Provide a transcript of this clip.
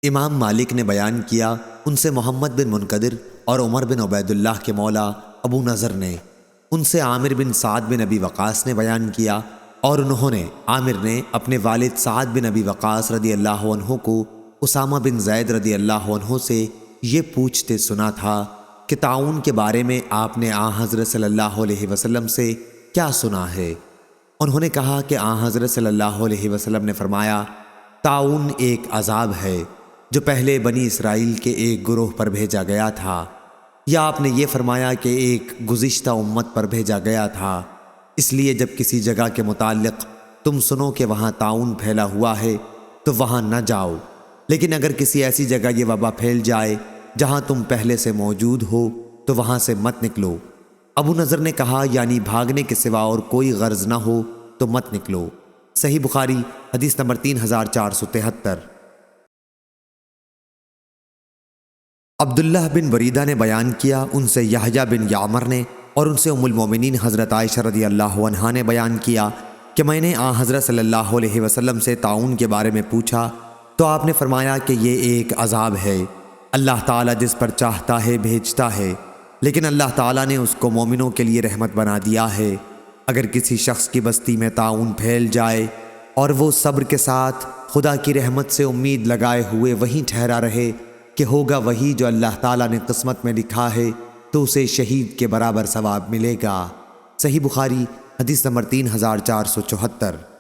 امام مالک نے بیان کیا، ان سے محمد بن منقدر اور عمر بن عبید اللہ کے مولا ابو نضر نے، ان سے عامر بن سعد بن ابی وقاص نے بیان کیا، اور انہوں نے عامر نے اپنے والد سعد بن ابی وقاص رضی اللہ عنہ کو اسامہ بن زید رضی اللہ عنہ سے یہ پوچھتے سنا تھا کہ طاعون کے بارے میں آپ نے حضرت صلی اللہ علیہ وسلم سے کیا سنا ہے؟ انہوں نے کہا کہ حضرت صلی اللہ علیہ وسلم نے فرمایا، طاعون ایک عذاب ہے جو پہلے بنی اسرائیل کے ایک گروہ پر بھیجا گیا تھا، یا آپ نے یہ فرمایا کہ ایک گزشتہ امت پر بھیجا گیا تھا، اس لیے جب کسی جگہ کے متعلق تم سنو کہ وہاں طاعون پھیلا ہوا ہے تو وہاں نہ جاؤ، لیکن اگر کسی ایسی جگہ یہ وبا پھیل جائے جہاں تم پہلے سے موجود ہو تو وہاں سے مت نکلو۔ ابو نضر نے کہا، یعنی بھاگنے کے سوا اور کوئی غرض نہ ہو تو مت نکلو۔ صحیح بخاری حدیث نمبر 3473۔ عبداللہ بن بریدہ نے بیان کیا، ان سے یحییٰ بن یعمر نے، اور ان سے ام المومنین حضرت عائشہ رضی اللہ عنہا نے بیان کیا کہ میں نے حضرت صلی اللہ علیہ وسلم سے طاعون کے بارے میں پوچھا تو آپ نے فرمایا کہ یہ ایک عذاب ہے، اللہ تعالیٰ جس پر چاہتا ہے بھیجتا ہے، لیکن اللہ تعالیٰ نے اس کو مومنوں کے لیے رحمت بنا دیا ہے۔ اگر کسی شخص کی بستی میں طاعون پھیل جائے اور وہ صبر کے ساتھ خدا کی رحمت سے امید لگائے ہوئے وہیں ٹھہرا رہے کہ ہوگا وہی جو اللہ تعالیٰ نے قسمت میں لکھا ہے، تو اسے شہید کے برابر ثواب ملے گا۔ صحیح بخاری حدیث نمبر 3474۔